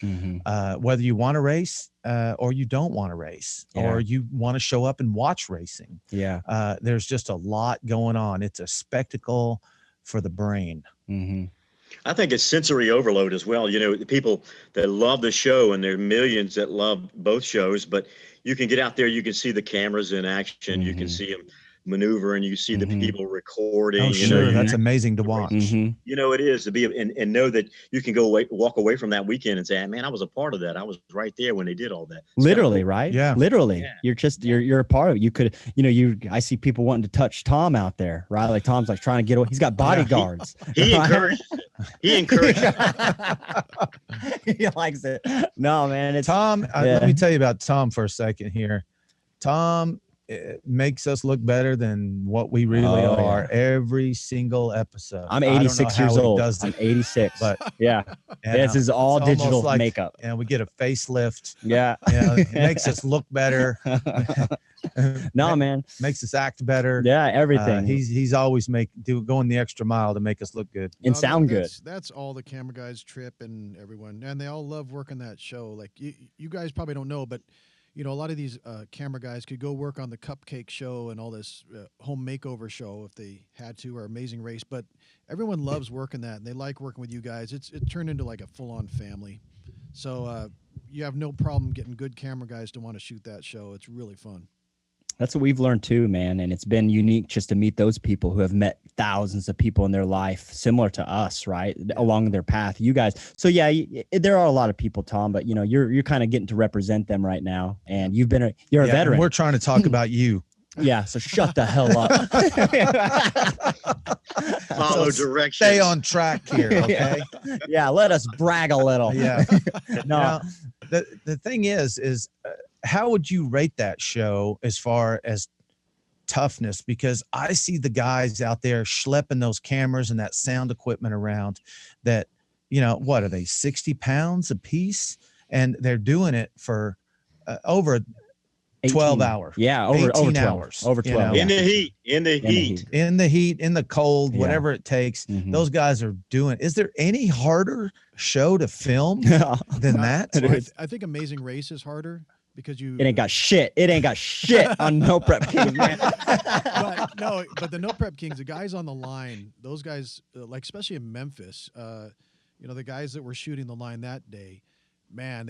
whether you want to race or you don't want to race, or you want to show up and watch racing. Yeah. There's just a lot going on. It's a spectacle for the brain. I think it's sensory overload as well. You know, the people that love the show, and there are millions that love both shows, but you can get out there, you can see the cameras in action, you can see them maneuver, and you see the people recording. Oh, sure. That's amazing to watch. You know, it is to be and know that you can walk away from that weekend and say, man, I was a part of that. I was right there when they did all that. Literally, right? Yeah. Literally. Yeah. You're a part of it. You could, you know, I see people wanting to touch Tom out there, right? Like Tom's like trying to get away. He's got bodyguards. He encouraged. He likes it. No, man. It's Tom. Let me tell you about Tom for a second here. Tom it makes us look better than what we really are every single episode. I'm 86 years old. I'm 86. But yeah, this is all digital like, makeup. And we get a facelift. Yeah. It makes us look better. No, man. Makes us act better. Yeah, everything. He's always going the extra mile to make us look good and sound good. That's all the camera guys, Trip and everyone, and they all love working that show. Like you guys probably don't know, but a lot of these camera guys could go work on the Cupcake Show and all this home makeover show if they had to, or Amazing Race. But everyone loves working that, and they like working with you guys. It turned into like a full-on family. So you have no problem getting good camera guys to want to shoot that show. It's really fun. That's what we've learned too, man. And it's been unique just to meet those people who have met thousands of people in their life, similar to us, right? Along their path. You guys. So yeah, there are a lot of people, Tom, but you're kind of getting to represent them right now. And you're a veteran. We're trying to talk about you. Yeah. So shut the hell up. Follow directions. Stay on track here. Okay. Yeah. Let us brag a little. Yeah. No, the thing is how would you rate that show as far as toughness? Because I see the guys out there schlepping those cameras and that sound equipment around that, what are they, 60 pounds a piece? And they're doing it for over 12 hours. Yeah. Over 12 hours. Over 12. In the heat. In the heat. In the cold, whatever it takes. Mm-hmm. Those guys are doing. Is there any harder show to film than that? I think Amazing Race is harder. Because it ain't got shit. It ain't got shit on No Prep Kings, man. but the No Prep Kings, the guys on the line, those guys, like especially in Memphis, the guys that were shooting the line that day, man,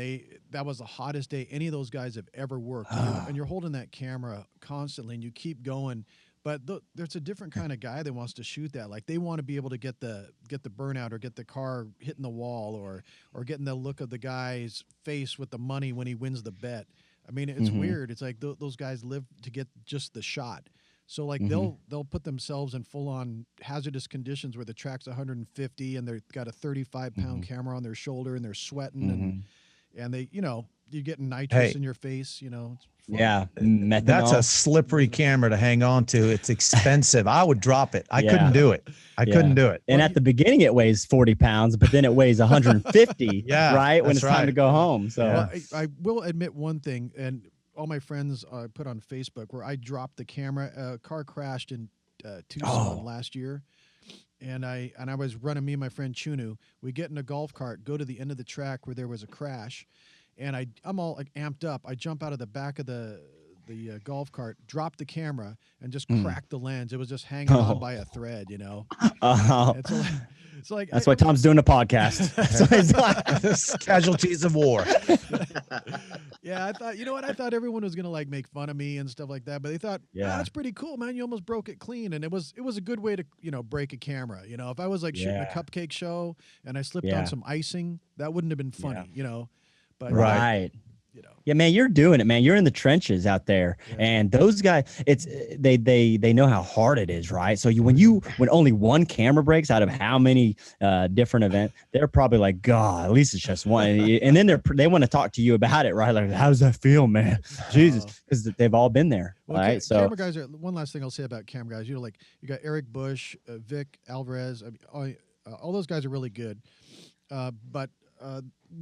that was the hottest day any of those guys have ever worked. And you're holding that camera constantly, and you keep going. But there's a different kind of guy that wants to shoot that. Like they want to be able to get the burnout, or get the car hitting the wall, or getting the look of the guy's face with the money when he wins the bet. I mean, it's weird. It's like those guys live to get just the shot. So like they'll put themselves in full on hazardous conditions where the track's 150 and they've got a 35-pound camera on their shoulder and they're sweating and they you're getting nitrous in your face. It's fun. Yeah, that's a slippery camera to hang on to. It's expensive. I would drop it. I couldn't do it. I couldn't do it. And at the beginning, it weighs 40 pounds, but then it weighs 150. Right when it's time to go home. So well, I will admit one thing, and all my friends put on Facebook where I dropped the camera. A car crashed in Tucson last year. And I was running, me and my friend Chunu. We get in a golf cart, go to the end of the track where there was a crash. And I'm all like amped up. I jump out of the back of the golf cart, drop the camera, and just crack the lens. It was just hanging on by a thread, So like that's why Tom's doing a podcast. Casualties of war. Yeah, I thought, I thought everyone was gonna like make fun of me and stuff like that, but they thought, that's pretty cool, man. You almost broke it clean, and it was a good way to break a camera. If I was like shooting a Cupcake Show and I slipped on some icing, that wouldn't have been funny, But right. Yeah, man, you're doing it, man. You're in the trenches out there, and those guys, they know how hard it is, right? So when only one camera breaks out of how many different events, they're probably like, God, at least it's just one, and then they want to talk to you about it, right? Like, how does that feel, man? Jesus, because they've all been there, right? So camera guys are one last thing I'll say about camera guys. Like you got Eric Bush, Vic Alvarez, all those guys are really good, but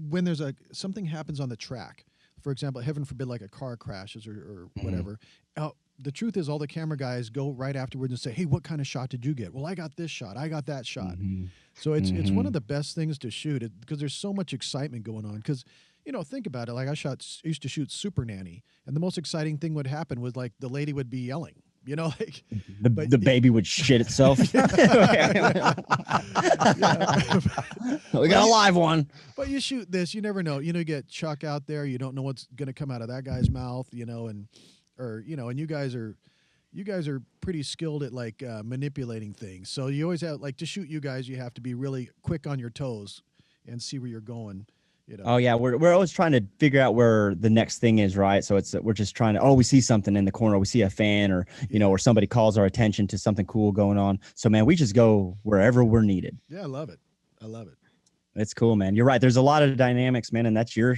when there's something happens on the track. For example, heaven forbid, like a car crashes or whatever. The truth is, all the camera guys go right afterwards and say, "Hey, what kind of shot did you get?" Well, I got this shot. I got that shot. So it's one of the best things to shoot because there's so much excitement going on. Because think about it. Like I used to shoot Super Nanny, and the most exciting thing would happen was like the lady would be yelling. Like the baby would shit itself. We got a live one. But you shoot this, you never know. You get Chuck out there, you don't know what's going to come out of that guy's mouth, and you guys are pretty skilled at like manipulating things. So you always have to shoot you guys, you have to be really quick on your toes and see where you're going. Oh yeah, we're always trying to figure out where the next thing is, right? So we're just trying to, we see something in the corner, we see a fan, or or somebody calls our attention to something cool going on. So man, we just go wherever we're needed. Yeah, I love it. It's cool, man. You're right. There's a lot of dynamics, man, and that's you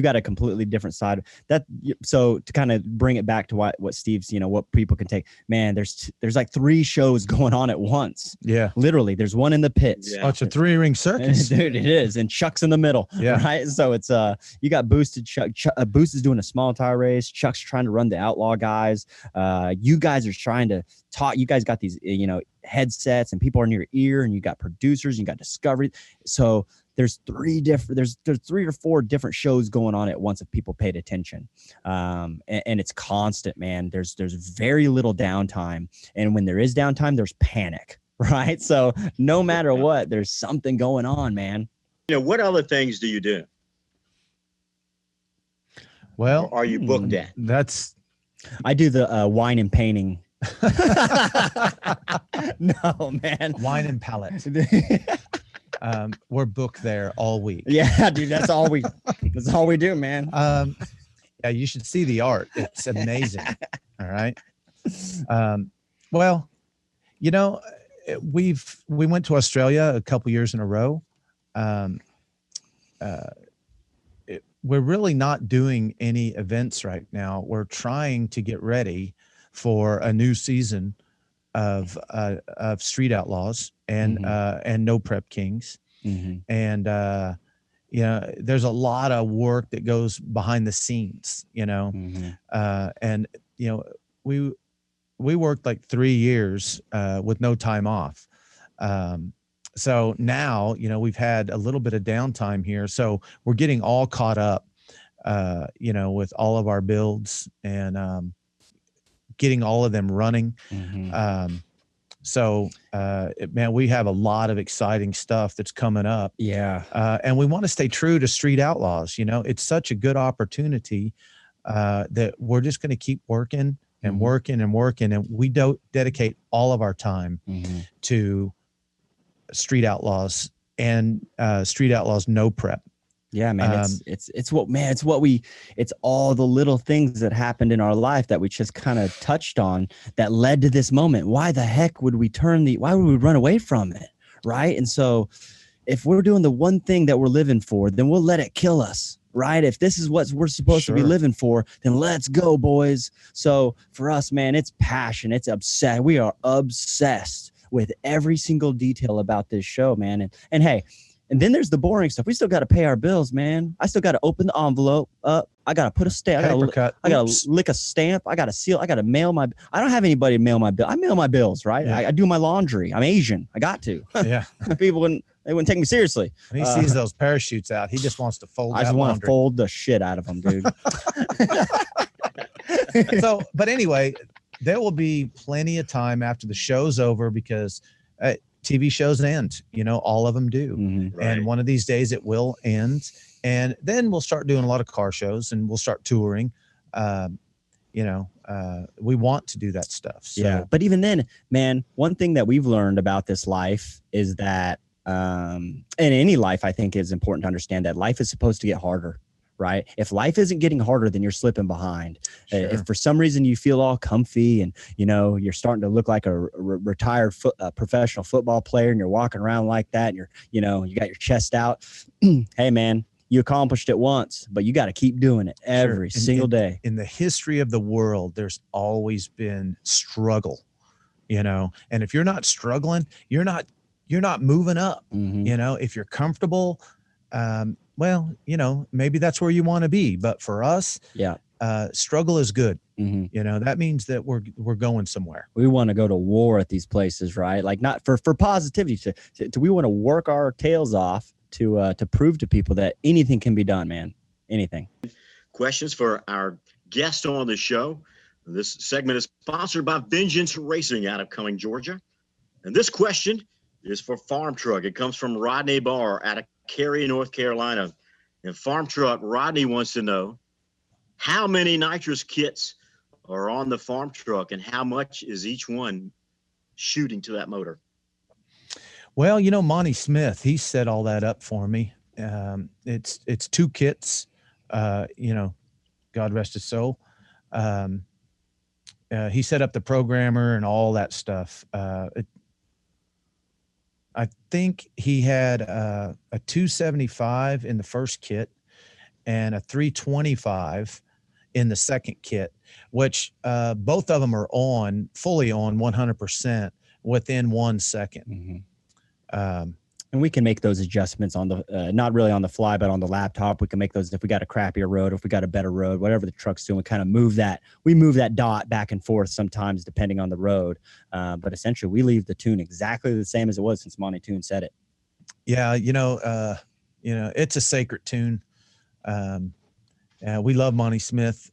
got a completely different side. That so to kind of bring it back to what Steve's, what people can take. Man, there's like 3 shows going on at once. Yeah, literally. There's one in the pits. Yeah. Oh, it's a 3-ring circus, dude. It is, and Chuck's in the middle. Yeah, right. So it's you got Boosted Chuck. Boost is doing a small tire race. Chuck's trying to run the Outlaw guys. You guys are trying to talk. You guys got these, headsets, and people are in your ear, and you got producers, and you got Discovery. So there's 3 or 4 different shows going on at once if people paid attention. And it's constant, man. There's very little downtime. And when there is downtime, there's panic, right? So no matter what, there's something going on, man. What other things do you do? Well, or are you booked at? I do the wine and painting. No, man. Wine and palette. We're booked there all week. Yeah, dude, that's all we do, man. Yeah, you should see the art. It's amazing. All right. Well, we went to Australia a couple years in a row. We're really not doing any events right now. We're trying to get ready for a new season of Street Outlaws and No Prep Kings. Mm-hmm. And there's a lot of work that goes behind the scenes, and we worked like 3 years with no time off. So now, we've had a little bit of downtime here. So we're getting all caught up, with all of our builds and getting all of them running. Mm-hmm. Man, we have a lot of exciting stuff that's coming up. Yeah. And we want to stay true to Street Outlaws. It's such a good opportunity that we're just going to keep working and working and working. And we don't dedicate all of our time to Street Outlaws and Street Outlaws No Prep. Yeah, man. It's all the little things that happened in our life that we just kind of touched on that led to this moment. Why the heck would we why would we run away from it? Right. And so if we're doing the one thing that we're living for, then we'll let it kill us. Right. If this is what we're supposed to be living for, then let's go, boys. So for us, man, it's passion. It's obsessed. We are obsessed with every single detail about this show, man. And hey, and then there's the boring stuff. We still got to pay our bills, man. I still got to open the envelope up. I got to put a stamp. I got to lick a stamp. I got to seal. I got to mail my. I don't have anybody to mail my bill. I mail my bills, right? Yeah. I do my laundry. I'm Asian. I got to. Yeah. People wouldn't take me seriously. When he sees those parachutes out, he just wants to fold. I just want to fold the shit out of them, dude. But anyway, there will be plenty of time after the show's over because TV shows end, all of them do. Mm-hmm. Right. And one of these days it will end. And then we'll start doing a lot of car shows and we'll start touring. We want to do that stuff. So. Yeah. But even then, man, one thing that we've learned about this life is that in any life, I think it's important to understand that life is supposed to get harder. Right. If life isn't getting harder, then you're slipping behind. Sure. If for some reason you feel all comfy and, you're starting to look like a retired professional football player and you're walking around like that and you got your chest out. Hey, man, you accomplished it once, but you got to keep doing it every single day. In the history of the world, there's always been struggle, and if you're not struggling, you're not moving up. Mm-hmm. If you're comfortable, well, maybe that's where you want to be. But for us, struggle is good. Mm-hmm. That means that we're going somewhere. We want to go to war at these places, right? Like not for positivity. We want to work our tails off to prove to people that anything can be done, man. Anything. Questions for our guest on the show. This segment is sponsored by Vengeance Racing out of Cumming, Georgia. And this question is for Farmtruck. It comes from Rodney Barr out of Cary, North Carolina. And Farmtruck, Rodney wants to know how many nitrous kits are on the Farmtruck and how much is each one shooting to that motor? Well, Monty Smith, he set all that up for me. It's 2 kits, God rest his soul. He set up the programmer and all that stuff. I think he had a 275 in the first kit and a 325 in the second kit, which both of them are fully on 100% within 1 second. And we can make those adjustments on the, not really on the fly, but on the laptop. We can make those if we got a crappier road, if we got a better road, whatever the truck's doing, we kind of move that dot back and forth sometimes depending on the road. But essentially we leave the tune exactly the same as it was since Monty Toon said it. Yeah. It's a sacred tune. We love Monty Smith.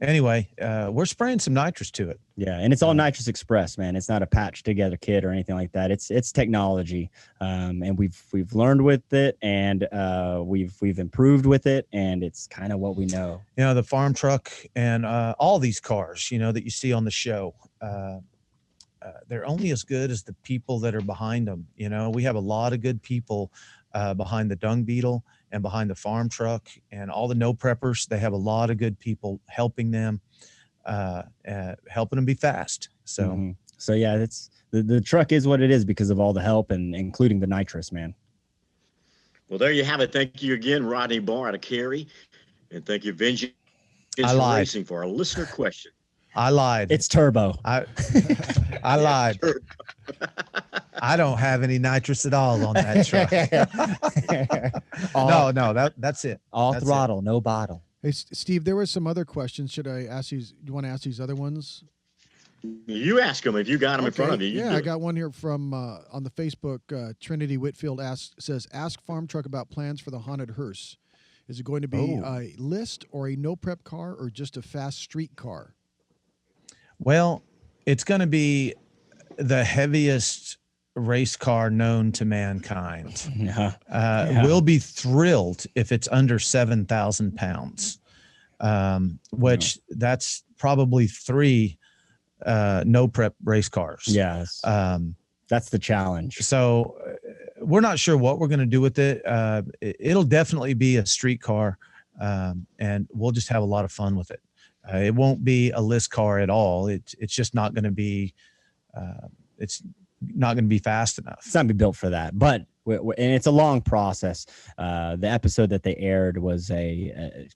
Anyway, we're spraying some nitrous to it. Yeah, and it's all Nitrous Express, man. It's not a patched together kit or anything like that. It's technology, and we've learned with it, and we've improved with it, and it's kind of what we know. The farm truck and all these cars, that you see on the show, they're only as good as the people that are behind them. We have a lot of good people behind the dung beetle and behind the farm truck and all the no preppers. They have a lot of good people helping them, helping them be fast. So, so yeah, it's the truck is what it is because of all the help and including the nitrous, man. Well, there you have it. Thank you again, Rodney Barr out of Cary, and thank you, Vengeance Racing, for our listener question. I lied. It's turbo. I lied. I don't have any nitrous at all on that truck. No, that's it. All that's throttle, no bottle. Hey, Steve, there were some other questions. Should I ask these? Do you want to ask these other ones? You ask them if you got them in front of you. I got one here from on the Facebook. Trinity Whitfield says, ask Farm Truck about plans for the haunted hearse. Is it going to be a list or a no prep car or just a fast street car? Well, it's going to be the heaviest race car known to mankind. We'll be thrilled if it's under 7,000 pounds, which that's probably 3 no prep race cars. Yes. That's the challenge. So we're not sure what we're going to do with it. It'll definitely be a street car, and we'll just have a lot of fun with it. It won't be a list car at all. It's just not going to be. It's not going to be fast enough. It's not going to be built for that. But and it's a long process. The episode that they aired was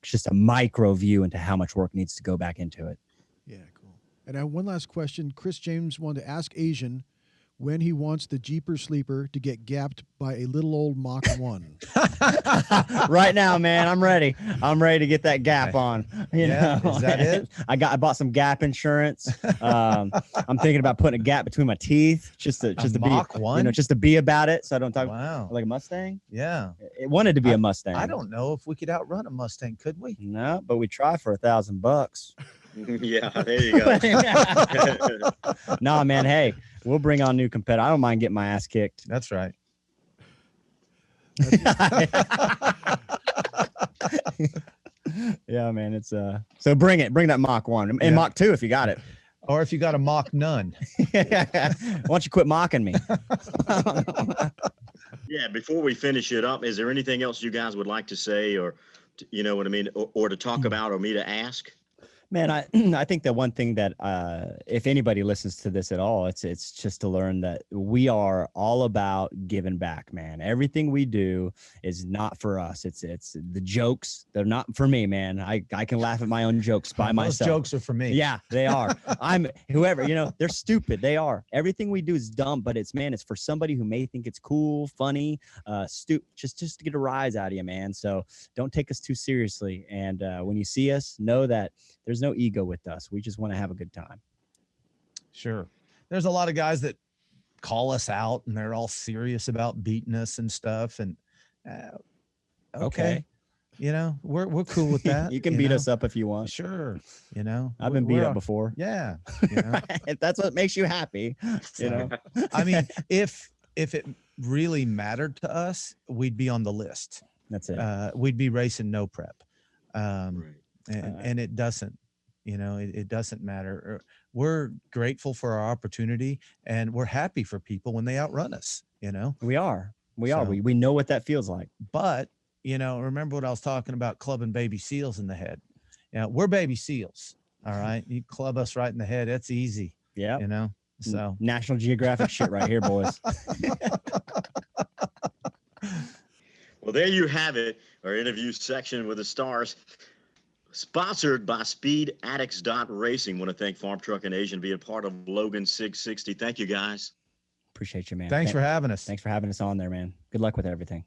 just a micro view into how much work needs to go back into it. Yeah, cool. And I have one last question. Chris James wanted to ask Asian when he wants the Jeeper Sleeper to get gapped by a little old Mach 1. Right now, man, I'm ready. I'm ready to get that gap on. You know? Is that it? I bought some gap insurance. I'm thinking about putting a gap between my teeth just to Mach be 1? just to be about it. So I don't talk like a Mustang. Yeah. It wanted to be a Mustang. I don't know if we could outrun a Mustang, could we? No, but we try for $1,000. Yeah, there you go. Nah, man. Hey, we'll bring on new competitors. I don't mind getting my ass kicked. That's right. Yeah, man. It's so bring that Mach 1 and Mach 2 if you got it, or if you got a Mach none. Why don't you quit mocking me? Yeah. Before we finish it up, is there anything else you guys would like to say, or you know what I mean, or to talk about, or me to ask? Man, I think that one thing that if anybody listens to this at all, it's just to learn that we are all about giving back, man. Everything we do is not for us. It's the jokes. They're not for me, man. I can laugh at my own jokes by myself. Those jokes are for me. Yeah, they are. I'm whoever, they're stupid. They are. Everything we do is dumb, but it's for somebody who may think it's cool, funny, just to get a rise out of you, man. So don't take us too seriously. And when you see us, know that there's no ego with us. We just want to have a good time. Sure. There's a lot of guys that call us out and they're all serious about beating us and stuff. And okay. We're cool with that. You can beat us up if you want. Sure. I've been beat up before. Yeah. If that's what makes you happy, I mean, if it really mattered to us, we'd be on the list. That's it. We'd be racing no prep. Right. And it doesn't, it doesn't matter. We're grateful for our opportunity, and we're happy for people when they outrun us. We are. We know what that feels like. But remember what I was talking about, clubbing baby seals in the head. We're baby seals. All right, you club us right in the head. That's easy. Yeah. So National Geographic shit right here, boys. Well, there you have it. Our interview section with the stars. Sponsored by SpeedAddicts.Racing. Want to thank Farm Truck and AZN being part of Logan 660. Thank you, guys. Appreciate you, man. Thanks for having us. Thanks for having us on there, man. Good luck with everything.